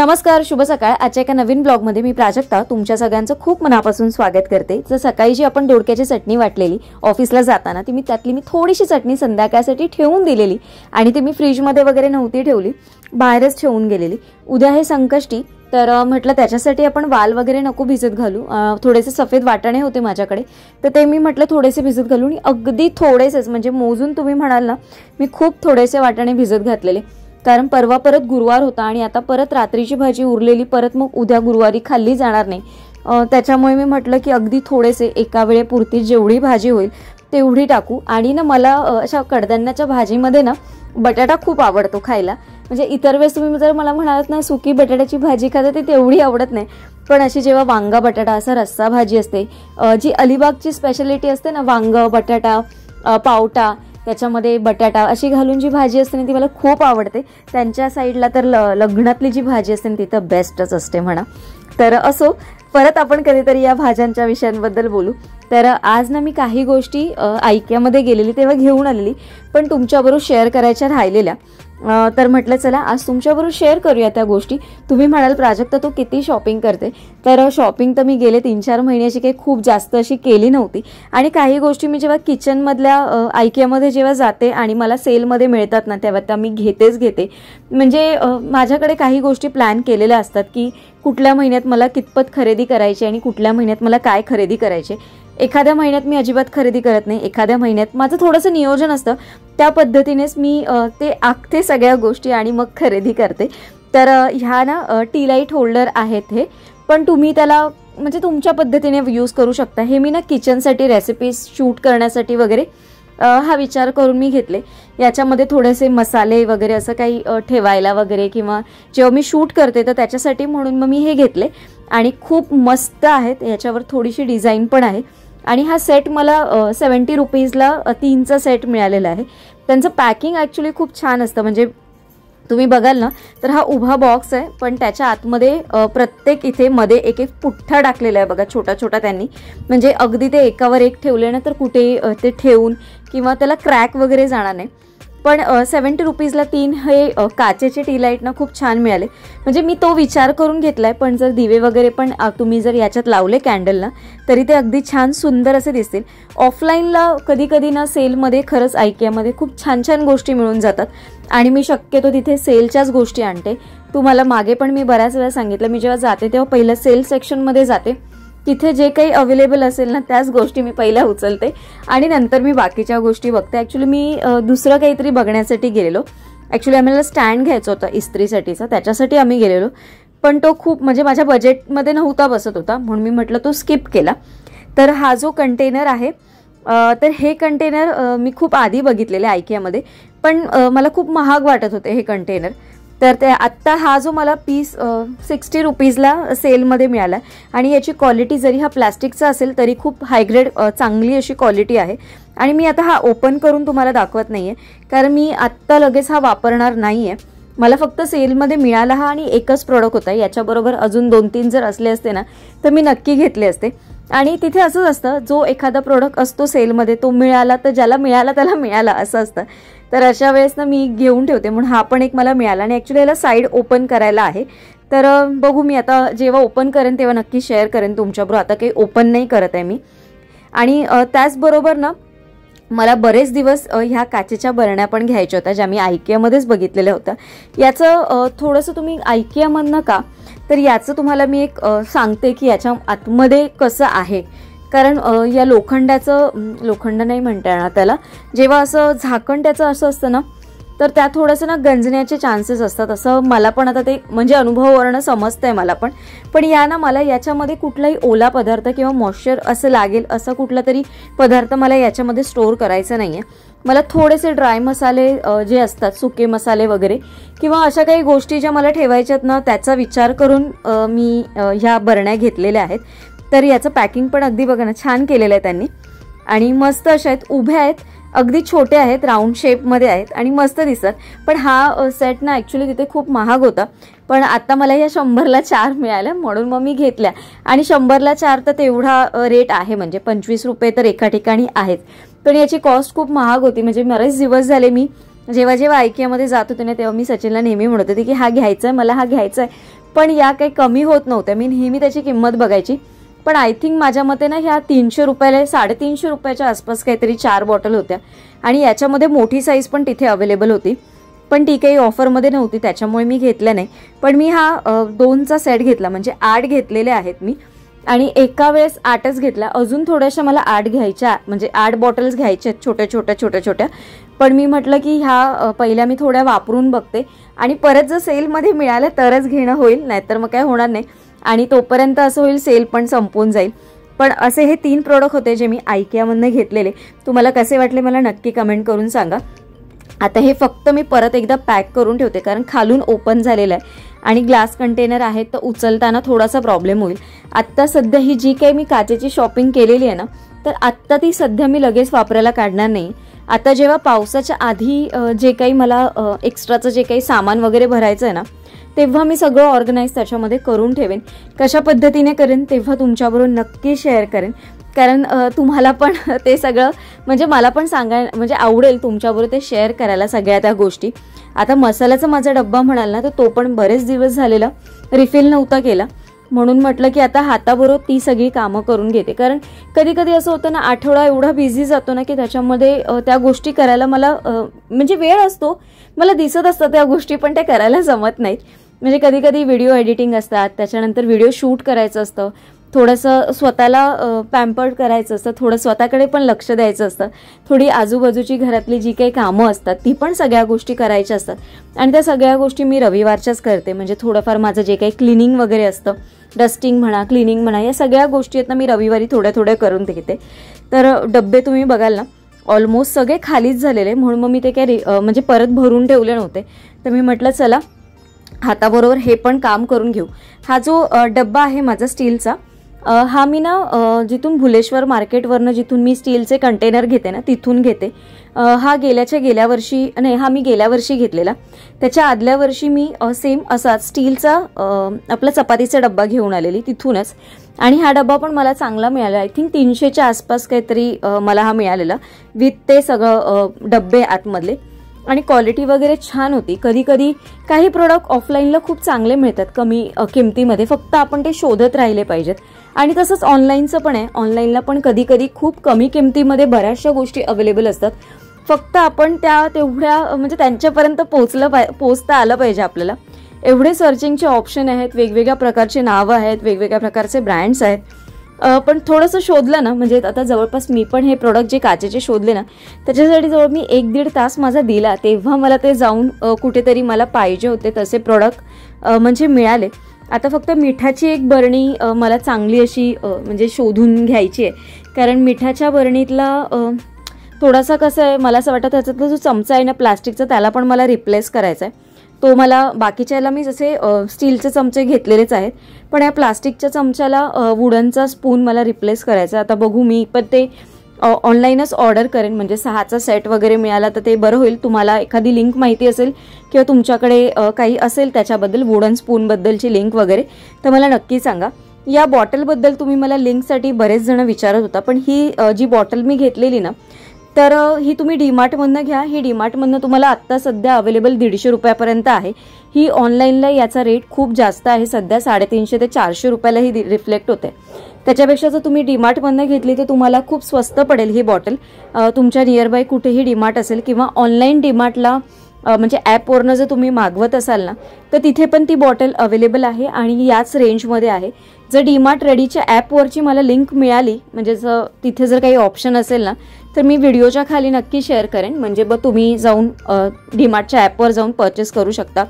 नमस्कार, शुभ सकाळ। आजच्या एका नवीन ब्लॉगमध्ये मी प्राजक्ता तुमच्या सगळ्यांचं खूप मनापासून स्वागत करते। तर सकाळी जी आपण दोडक्याची चटणी वाटलेली ऑफिसला जाताना ती त्यातली मी थोडीशी चटणी संध्याकाळसाठी ठेवून दिलेली आणि ती मी फ्रीजमध्ये वगैरे नव्हती ठेवली, बाहेरच ठेवून गेलेली। उद्या हे संकष्टी, तर म्हटलं त्याच्यासाठी आपण वाल वगैरे नको भिजत घालू। थोडेसे सफेद वाटाणे होते माझ्याकडे, तर ते मी म्हटलं थोडेसे भिजत घालू आणि अगदी थोडेसेच म्हणजे मोजून तुम्ही म्हणाल ना, मी खूप थोडेसे वाटाणे भिजत घातलेले, कारण परवा परत गुरुवार होता आणि आता परत रात्रीची भाजी उरलेली परत मग उद्या गुरुवारी खाल्ली जाणार नाही। त्याच्यामुळे मी म्हटलं की अगदी थोडेसे एका वेळेपुरती जेवढी भाजी होईल तेवढी टाकू। आणि ना मला अशा कडधान्याच्या भाजीमध्ये ना बटाटा खूप आवडतो खायला। म्हणजे इतर वेळेस तुम्ही जर मला म्हणालात ना सुकी बटाट्याची भाजी खाते ती तेवढी आवडत नाही, पण अशी जेव्हा वांगा बटाटा असा रस्सा भाजी असते, जी अलिबागची स्पेशालिटी असते ना, वांग बटाटा पावटा त्याच्यामध्ये बटाटा अशी घालून जी भाजी असते ना ती मला खूप आवडते। त्यांच्या साईडला तर लग्नातली जी भाजी असते ती तर बेस्टच असते म्हणा। तर असो, परत आपण कधीतरी या भाज्यांच्या विषयांबद्दल बोलू। तर आज ना मी काही गोष्टी आयकियामध्ये गेलेली तेव्हा घेऊन आलेली, पण तुमच्याबरोबर शेअर करायच्या राहिलेल्या। तर म्हटलं चला आज तुमच्याबरोबर शेअर करूया त्या गोष्टी। तुम्ही म्हणाल प्राजक्ता तू किती शॉपिंग करते, तर शॉपिंग तर मी गेले 3-4 महिन्याची काही खूप जास्त अशी केली नव्हती। आणि काही गोष्टी मी जेव्हा किचनमधल्या आयकियामध्ये जेव्हा जाते आणि मला सेलमध्ये मिळतात ना तेव्हा त्या मी घेते। म्हणजे माझ्याकडे काही गोष्टी प्लॅन केलेल्या असतात की कुठल्या महिन्यात मला कितपत खरेदी करायची आणि कुठल्या महिन्यात मला काय खरेदी करायचे। एखाद्या महिन्यात मी अजिबात खरेदी करत नाही, एखाद्या महिन्यात माझं थोडंसं नियोजन असतं, त्या पद्धतीनेच मी ते आखते सगळ्या गोष्टी आणि मग खरेदी करते। तर ह्या ना टी लाईट होल्डर आहेत हे, पण तुम्ही त्याला म्हणजे तुमच्या पद्धतीने यूज करू शकता। हे मी ना किचनसाठी रेसिपीज शूट करण्यासाठी वगैरे हा विचार करून मी घेतले। याच्यामध्ये थोडेसे मसाले वगैरे असं काही ठेवायला वगैरे किंवा जेव्हा मी शूट करते तर त्याच्यासाठी म्हणून मग मी हे घेतले आणि खूप मस्त आहेत। याच्यावर थोडीशी डिझाईन पण आहे आणि हा सेट मला 70 रुपीजला 3चा सेट मिळालेला आहे। त्यांचं पॅकिंग ॲक्च्युली खूप छान असतं, म्हणजे तुम्ही बघाल ना तर हा उभा बॉक्स आहे, पण त्याच्या आतमध्ये प्रत्येक इथे मध्ये एक पुठ्ठा टाकलेला आहे बघा, छोटा छोटा त्यांनी, म्हणजे अगदी ते एकावर एक ठेवले ना तर कुठे ते ठेवून किंवा त्याला क्रॅक वगैरे जाणार नाही। पण 70 रुपीजला 3 हे काचेचे टी लाईट ना खूप छान मिळाले, म्हणजे मी तो विचार करून घेतलाय। पण जर दिवे वगैरे पण तुम्ही जर याच्यात लावले कॅन्डल ना तरी ते अगदी छान सुंदर असे दिसतील। ऑफलाईनला कधी कधी ना सेलमध्ये खरंच आयकियामध्ये खूप छान छान गोष्टी मिळून जातात आणि मी शक्यतो तिथे सेलच्याच गोष्टी आणते। तुम्हाला मागे पण मी बऱ्याच वेळा सांगितलं, मी जेव्हा जाते तेव्हा पहिलं सेल सेक्शनमध्ये जाते, तिथे जे काही अवेलेबल असेल ना त्याच गोष्टी मी पहिल्या उचलते आणि नंतर मी बाकीच्या गोष्टी बघते। ॲक्च्युली मी दुसरं काहीतरी बघण्यासाठी गेलेलो, ॲक्च्युली आम्हाला स्टँड घ्यायचा होता इस्त्रीसाठीचा, त्याच्यासाठी आम्ही गेलेलो, पण तो खूप म्हणजे माझ्या बजेटमध्ये नव्हता बसत होता, म्हणून मी म्हटलं तो स्किप केला। तर हा जो कंटेनर आहे, तर हे कंटेनर मी खूप आधी बघितलेले आयकियामध्ये, पण मला खूप महाग वाटत होते हे कंटेनर। तर ते आत्ता हा जो मला पीस 60 रुपीजला सेलमध्ये मिळाला आणि याची क्वालिटी जरी हा प्लॅस्टिकचा असेल तरी खूप हायग्रेड चांगली अशी क्वालिटी आहे। आणि मी आता हा ओपन करून तुम्हाला दाखवत नाही आहे, कारण मी आत्ता लगेच हा वापरणार नाही आहे। मला फक्त सेलमध्ये मिळाला हा आणि एकच प्रोडक्ट होता, याच्याबरोबर अजून 2-3 जर असले असते ना तर मी नक्की घेतले असते। आणि तिथे असंच असतं, जो एखादा प्रोडक्ट असतो सेलमध्ये तो मिळाला तर ज्याला मिळाला त्याला मिळाला असं असतं। तर अशा वेळेस ना मी घेऊन ठेवते, म्हणून हा पण एक मला मिळाला आणि ॲक्च्युली याला साईड ओपन करायला आहे। तर बघू, मी आता जेव्हा ओपन करेन तेव्हा नक्की शेअर करेन तुमच्याबरोबर। आता काही ओपन नाही करत आहे मी। आणि त्याचबरोबर ना मला बरेच दिवस ह्या काचेच्या बरण्या पण घ्यायच्या होत्या, ज्या मी आयकियामध्येच बघितलेल्या होत्या। याचं थोडंसं तुम्ही आयकियामधनं का, तर याचं तुम्हाला मी एक सांगते की याच्या आतमध्ये कसं आहे। कारण या लोखंड नाही म्हणता येणार त्याला, जेव्हा असं झाकण त्याचं असं असतं ना तर त्या थोडंसं ना गंजण्याचे चान्सेस असतात, असं मला पण आता ते म्हणजे अनुभवावरनं समजतंय मला पण या ना मला याच्यामध्ये कुठलाही ओला पदार्थ किंवा मॉइश्चर असं लागेल असा कुठला तरी पदार्थ मला याच्यामध्ये स्टोअर करायचा नाही आहे। मला थोडेसे ड्राय मसाले जे असतात, सुके मसाले वगैरे किंवा अशा काही गोष्टी ज्या मला ठेवायच्यात ना त्याचा विचार करून मी ह्या बरण्या घेतलेल्या आहेत। तर याचं पॅकिंग पण अगदी बघा ना छान केलेलं आहे त्यांनी आणि मस्त अशा आहेत, उभ्या आहेत, अगदी छोटे आहेत, राऊंड शेपमध्ये आहेत आणि मस्त दिसतात। पण हा सेट ना ॲक्च्युली तिथे खूप महाग होता, पण आता मला या 100ला 4 मिळाल्या म्हणून मग मी घेतल्या। आणि 100ला 4 तर तेवढा रेट आहे, म्हणजे 25 रुपये तर एका ठिकाणी आहेत, पण याची कॉस्ट खूप महाग होती। म्हणजे बरेच दिवस झाले मी जेव्हा आयकियामध्ये जात होते ना तेव्हा मी सचिनला नेहमी म्हणत होते की हा घ्यायचा आहे मला, हा घ्यायचा आहे, पण या काही कमी होत नव्हत्या. मी नेहमी त्याची किंमत बघायची, पण आय थिंक माझ्या मते ना ह्या 300 रुपयाला 350 रुपयाच्या आसपास काहीतरी 4 बॉटल होत्या. आणि याच्यामध्ये मोठी साईज पण तिथे अवेलेबल होती, पण ती काही ऑफरमध्ये नव्हती, त्याच्यामुळे मी घेतलं नाही. पण मी हा 2चा सेट घेतला, म्हणजे 8 घेतलेले आहेत मी, आणि एका वेळेस 8च घेतला. अजून थोड्याशा मला 8 घ्यायच्या, म्हणजे 8 बॉटल्स घ्यायच्या छोट्या. पण मी म्हटलं की ह्या पहिल्या मी थोड्या वापरून बघते, आणि परत जर सेलमध्ये मिळालं तरच घेणं होईल, नाहीतर मग काय होणार नाही. आणि तोपर्यंत असं होईल सेल पण संपून जाईल. पण असे हे 3 प्रोडक्ट होते जे मी IKEAमधनं घेतलेले. तुम्हाला कसे वाटले मला नक्की कमेंट करून सांगा. आता हे फक्त मी परत एकदा पॅक करून ठेवते, कारण खालून ओपन झालेलं आहे आणि ग्लास कंटेनर आहेत, तर उचलताना थोडासा प्रॉब्लेम होईल. आत्ता सध्या ही जी काही मी काचेची शॉपिंग केलेली आहे ना, तर आत्ता ती सध्या मी लगेच वापरायला काढणार नाही. आता जेव्हा पावसाच्या आधी जे काही मला एक्स्ट्राचं जे काही सामान वगैरे भरायचं आहे ना, तेव्हा मी सगळं ऑर्गनाईज त्याच्यामध्ये करून ठेवेन. कशा पद्धतीने करेन तेव्हा तुमच्याबरोबर नक्की शेअर करेन, कारण तुम्हाला पण ते सगळं म्हणजे मला पण म्हणजे आवडेल तुमच्याबरोबर ते शेअर करायला सगळ्या त्या गोष्टी. आता मसाल्याचा माझा डब्बा म्हणाल ना, तर तो पण बरेच दिवस झालेला रिफिल नव्हता केला, म्हणून म्हटलं की आता हाताबरोबर ती सगळी कामं करून घेते. कारण कधी कधी असं होतं ना, आठवडा एवढा बिझी जातो ना की त्याच्यामध्ये त्या गोष्टी करायला मला म्हणजे वेळ असतो, मला दिसत असतात त्या गोष्टी, पण त्या करायला जमत नाहीत. म्हणजे कधी कधी व्हिडिओ एडिटिंग असतात, त्याच्यानंतर व्हिडिओ शूट करायचं असतं, थोडंसं स्वतःला पॅम्पर्ड करायचं असतं, थोडं स्वतःकडे पण लक्ष द्यायचं असतं, थोडी आजूबाजूची घरातली जी काही कामं असतात ती पण सगळ्या गोष्टी करायच्या असतात. आणि त्या सगळ्या गोष्टी मी रविवारच्याच करते. म्हणजे थोडंफार माझं जे काही क्लिनिंग वगैरे असतं, डस्टिंग म्हणा, क्लिनिंग म्हणा, या सगळ्या गोष्टी आहेत ना मी रविवारी थोड्या करून घेते. तर डब्बे तुम्ही बघाल ना ऑलमोस्ट सगळे खालीच झालेले, म्हणून मग मी ते काय म्हणजे परत भरून ठेवले नव्हते. तर मी म्हटलं चला हाताबरोबर हे पण काम करून घेऊ. हा जो डब्बा आहे माझा स्टीलचा, हा मी ना जिथून भुलेश्वर मार्केटवरनं जिथून मी स्टीलचे कंटेनर घेते ना तिथून घेते. हा गेल्या वर्षी नाही, हा मी गेल्या वर्षी घेतलेला. त्याच्या आदल्या वर्षी मी सेम असाच स्टीलचा आपला चपातीचा डब्बा घेऊन आलेली तिथूनच. आणि हा डब्बा पण मला चांगला मिळाला, आय थिंक 300च्या आसपास काहीतरी मला हा मिळालेला, विथ ते सगळं डब्बे आतमधले. आणि क्वालिटी वगैरे छान होती. कधी कधी काही प्रोडक्ट ऑफलाईनला खूप चांगले मिळतात कमी किमतीमध्ये, फक्त आपण ते शोधत राहिले पाहिजेत. आणि तसंच ऑनलाईनचं पण आहे, ऑनलाईनला पण कधी कधी खूप कमी किमतीमध्ये बऱ्याचशा गोष्टी अवेलेबल असतात, फक्त आपण त्या तेवढ्या म्हणजे त्यांच्यापर्यंत पोहोचता आलं पाहिजे आपल्याला. एवढे सर्चिंगचे ऑप्शन आहेत, वेगवेगळ्या प्रकारचे नावं आहेत, वेगवेगळ्या प्रकारचे ब्रँड्स आहेत, पण थोडंसं शोधलं ना, म्हणजे आता जवळपास मी पण हे प्रोडक्ट जे काचेचे शोधले ना त्याच्यासाठी जवळ मी 1-1.5 तास माझा दिला, तेव्हा मला ते जाऊन कुठेतरी मला पाहिजे होते तसे प्रोडक्ट म्हणजे मिळाले. आता फक्त मिठाची एक बरणी मला चांगली अशी म्हणजे शोधून घ्यायची आहे, कारण मिठाच्या बरणीतला थोडासा कसं आहे, मला असं वाटतं त्याच्यातला जो चमचा आहे ना प्लास्टिकचा, त्याला पण मला रिप्लेस करायचा आहे. तो मला बाकीच्या याला मी जसे स्टीलचे चमचे घेतलेलेच आहेत, पण या प्लास्टिकच्या चमच्याला वुडनचा स्पून मला रिप्लेस करायचा. आता बघू, मी पण ते ऑनलाईनच ऑर्डर करेन, म्हणजे 6चा सेट वगैरे मिळाला तर ते बरं होईल. तुम्हाला एखादी लिंक माहिती असेल किंवा तुमच्याकडे काही असेल त्याच्याबद्दल, वुडन स्पूनबद्दलची लिंक वगैरे, तर मला नक्की सांगा. या बॉटलबद्दल तुम्ही मला लिंकसाठी बरेच जण विचारत होता, पण ही जी बॉटल मी घेतलेली ना, तर ही तुम्ही डीमार्टमधनं घ्या. ही डीमार्टमधनं तुम्हाला आत्ता सध्या अवेलेबल 150 रुपयापर्यंत आहे. ही ऑनलाईनला याचा रेट खूप जास्त आहे, सध्या 350 ते 400 रुपयाला ही रिफ्लेक्ट होते. त्याच्यापेक्षा जर तुम्ही डीमार्टमधनं घेतली तर तुम्हाला खूप स्वस्त पडेल ही बॉटल. तुमच्या नियरबाय कुठेही डीमार्ट असेल किंवा ऑनलाईन डीमार्टला म्हणजे ॲपवरनं जर तुम्ही मागवत असाल ना, तर तिथे पण ती बॉटल अवेलेबल आहे आणि याच रेंजमध्ये आहे. जर डीमार्ट रेडीच्या ॲपवरची मला लिंक मिळाली, म्हणजे तिथे जर काही ऑप्शन असेल ना, तर मी व्हिडिओच्या खाली नक्की शेअर करेन, म्हणजे तुम्ही जाऊन डीमार्टच्या ॲपवर जाऊन परचेस करू शकता.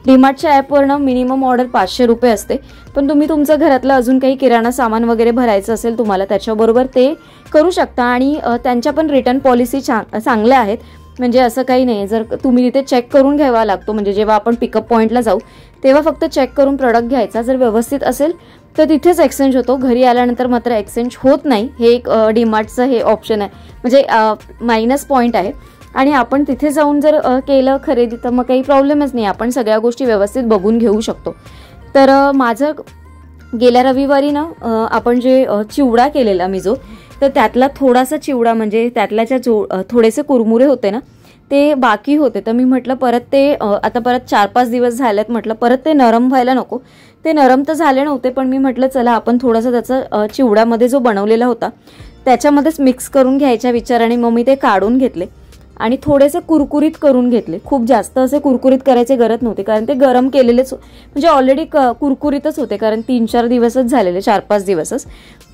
डीमार्टच्या ॲपवरनं मिनिमम ऑर्डर 500 रुपये असते, पण तुम्ही तुमचं घरातलं अजून काही किराणा सामान वगैरे भरायचं असेल तुम्हाला, त्याच्याबरोबर ते करू शकता. आणि त्यांच्या पण रिटर्न पॉलिसी चांगल्या आहेत, म्हणजे असं काही नाही. जर तुम्ही तिथे चेक करून घ्यावा लागतो, म्हणजे जेव्हा आपण पिकअप पॉईंटला जाऊ तेव्हा फक्त चेक करून प्रोडक्ट घ्यायचा. जर व्यवस्थित असेल तर तिथेच एक्सचेंज होतो, घरी आल्यानंतर मात्र एक्सचेंज होत नाही. हे एक डीमार्टचं हे ऑप्शन आहे, म्हणजे मायनस पॉईंट आहे. आणि आपण तिथे जाऊन जर केलं खरेदी तर मग काही प्रॉब्लेमच नाही, आपण सगळ्या गोष्टी व्यवस्थित बघून घेऊ शकतो. तर माझं गेल्या रविवारी ना आपण जे चिवडा केलेला मी जो, तर त्यातला थोडासा चिवडा, म्हणजे त्यातल्याच्या थोडेसे कुरमुरे होते ना, ते बाकी होते. तर मी म्हटलं परत ते आता परत 4-5 दिवस झालेत, म्हटलं परत ते नरम व्हायला नको. ते नरम तर झाले नव्हते, पण मी म्हटलं चला आपण थोडासा त्याचा चिवड्यामध्ये जो बनवलेला होता त्याच्यामध्येच मिक्स करून घ्यायच्या विचाराने मग मी ते काढून घेतले आणि थोडेसे कुरकुरीत करून घेतले. खूप जास्त असे कुरकुरीत करायचे गरज नव्हते, कारण ते गरम केलेलेच म्हणजे ऑलरेडी कुरकुरीतच होते, कारण 3-4 दिवसच झालेले, 4-5 दिवसच.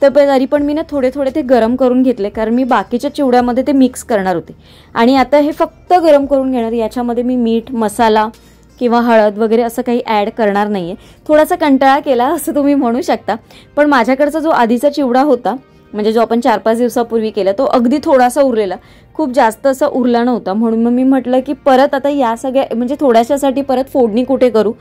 तर तरी पण मी ना थोडे थोडे ते गरम करून घेतले, कारण मी बाकीच्या चिवड्यामध्ये ते मिक्स करणार होते. आणि आता हे फक्त गरम करून घेणार. याच्यामध्ये मी मीठ, मसाला किंवा हळद वगैरे असं काही ॲड करणार नाही आहे. थोडासा कंटाळा केला असं तुम्ही म्हणू शकता, पण माझ्याकडचा जो आधीचा चिवडा होता, म्हणजे जो आपण 4-5 दिवसापूर्वी केला, तो अगदी थोडासा उरलेला, खूप जास्त असा उरला नव्हता. म्हणून मग मी म्हटलं की परत आता या सगळ्या म्हणजे थोड्याशासाठी परत फोडणी कुठे करू,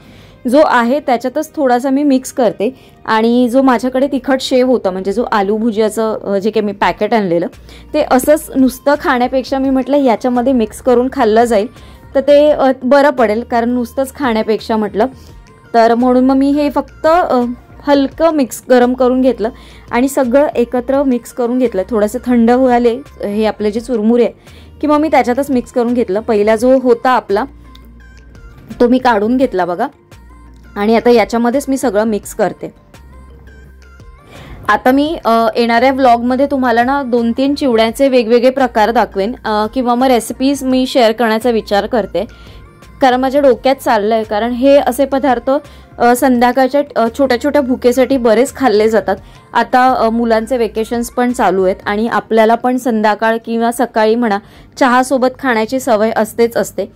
जो आहे त्याच्यातच थोडासा मी मिक्स करते. आणि जो माझ्याकडे तिखट शेव होता, म्हणजे जो आलू भुजियाचं जे काही मी पॅकेट आणलेलं, ते असंच नुसतं खाण्यापेक्षा मी म्हटलं याच्यामध्ये मिक्स करून खाल्लं जाईल तर ते बरं पडेल, कारण नुसतंच खाण्यापेक्षा म्हटलं. तर म्हणून मग मी हे फक्त हलकं मिक्स गरम करून घेतलं आणि सगळं एकत्र मिक्स करून घेतलं. थोडंसं थंड झाले हे आपले जे चुरमुरे आहे की मग मी त्याच्यातच मिक्स करून घेतलं. पहिला जो होता आपला तो मी काढून घेतला बघा, आणि आता याच्यामध्येच मी सगळं मिक्स करते. आता मी येणाऱ्या व्लॉगमध्ये तुम्हाला ना 2-3 चिवड्याचे वेगवेगळे प्रकार दाखवेन किंवा मग रेसिपीज मी शेअर करण्याचा विचार करते, कारण माझ्या डोक्यात चाललं आहे. कारण हे असे पदार्थ संध्याकाळच्या छोट्या छोट्या भुकेसाठी बरेच खाल्ले जातात. आता मुलांचे वेकेशन्स पण चालू आहेत आणि आपल्याला पण संध्याकाळ किंवा सकाळी म्हणा चहासोबत खाण्याची सवय असतेच असते.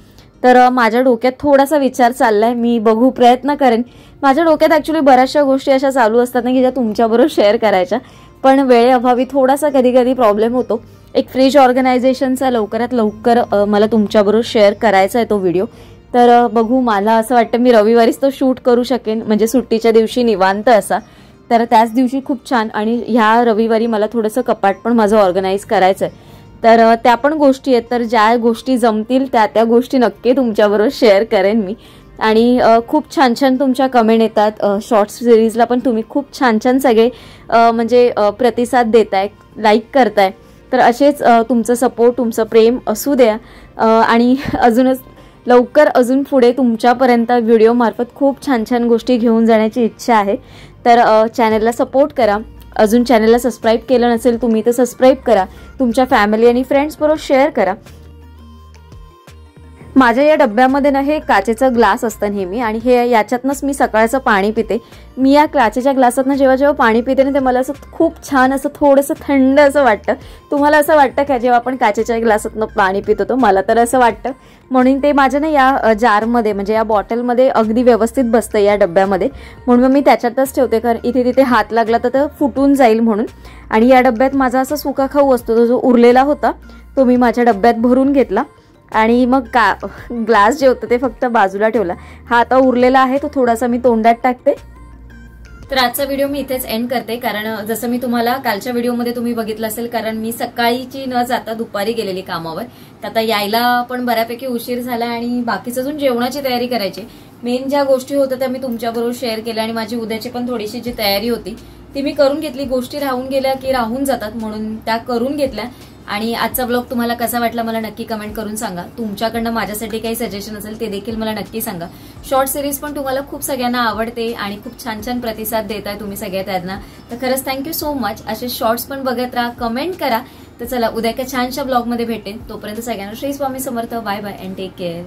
तर माझ्या डोक्यात थोडासा विचार चाललाय, मी बघू प्रयत्न करेन. माझ्या डोक्यात ॲक्च्युली बऱ्याचशा गोष्टी अशा चालू असतात ना की ज्या तुमच्याबरोबर शेअर करायच्या, पण वेळेअभावी थोडासा कधी कधी प्रॉब्लेम होतो. एक फ्रीज ऑर्गनायझेशनचा लवकरात लवकर मला तुमच्याबरोबर शेअर करायचा आहे तो व्हिडिओ. तर बघू, मला असं वाटतं मी रविवारीच तो शूट करू शकेन, म्हणजे सुट्टीच्या दिवशी निवांत असा. तर त्याच दिवशी खूप छान, आणि ह्या रविवारी मला थोडंसं कपाट पण माझं ऑर्गनाईज करायचं आहे. तर त्या पण गोष्टी आहेत. तर ज्या गोष्टी जमतील त्या गोष्टी नक्की तुमच्याबरोबर शेअर करेन मी. आणि खूप छान छान तुमच्या कमेंट येतात. शॉर्ट्स सिरीजला पण तुम्ही खूप छान छान सगळे म्हणजे प्रतिसाद देताय, लाईक करताय. तर असेच तुमचं सपोर्ट, तुमचं प्रेम असू द्या. आणि अजूनच लवकर अजून पुढे तुमच्यापर्यंत व्हिडिओमार्फत खूप छान छान गोष्टी घेऊन जाण्याची इच्छा आहे. तर चॅनलला सपोर्ट करा. अजून चॅनलला सबस्क्राईब केलं नसेल तुम्ही तर सबस्क्राईब करा. तुमच्या फॅमिली आणि फ्रेंड्सबरोबर शेअर करा. माझ्या या डब्यामध्ये ना हे काचेचं ग्लास असतं नेहमी, आणि हे याच्यातनंच मी सकाळचं पाणी पिते. मी या काचेच्या ग्लासातनं जेव्हा जेव्हा पाणी पिते ना, ते मला असं खूप छान असं थोडंसं थंड असं वाटतं. तुम्हाला असं वाटतं का जेव्हा आपण काचेच्या ग्लासातनं पाणी पित होतो? मला तर असं वाटतं. म्हणून ते माझ्या ना या जारमध्ये म्हणजे या बॉटलमध्ये अगदी व्यवस्थित बसतं या डब्यामध्ये. म्हणून मी त्याच्यातच ठेवते, कारण इथे तिथे हात लागला तर ते फुटून जाईल म्हणून. आणि या डब्यात माझा असा सुका खाऊ असतो, तो जो उरलेला होता तो मी माझ्या डब्यात भरून घेतला. आणि मग ग्लास जे होतं ते फक्त बाजूला ठेवला. हा आता उरलेला आहे तो थोडासा मी तोंडात टाकते. तर आजचा व्हिडिओ मी इथेच एंड करते, कारण जसं मी तुम्हाला कालच्या व्हिडिओमध्ये तुम्ही बघितलं असेल, कारण मी सकाळीची न जाता दुपारी गेलेली कामावर. तर आता यायला पण बऱ्यापैकी उशीर झाला आणि बाकीचं अजून जेवणाची तयारी करायची. मेन ज्या गोष्टी होत्या त्या मी तुमच्याबरोबर शेअर केल्या, आणि माझी उद्याची पण थोडीशी जी तयारी होती ती मी करून घेतली. गोष्टी राहून गेल्या की राहून जातात, म्हणून त्या करून घेतल्या. आणि आजचा ब्लॉग तुम्हाला कसा वाटला मला नक्की कमेंट करून सांगा. तुमच्याकडनं माझ्यासाठी काही सजेशन असेल ते देखील मला नक्की सांगा. शॉर्ट सिरीज पण तुम्हाला खूप सगळ्यांना आवडते आणि खूप छान छान प्रतिसाद देताय तुम्ही सगळ्या त्यांना. तर खरंच थँक्यू सो मच. असे शॉर्ट्स पण बघत राहा, कमेंट करा. तर चला उद्या एका छानशा ब्लॉगमध्ये भेटेन. तोपर्यंत सगळ्यांना Shri Swami Samarth. Bye bye and take care.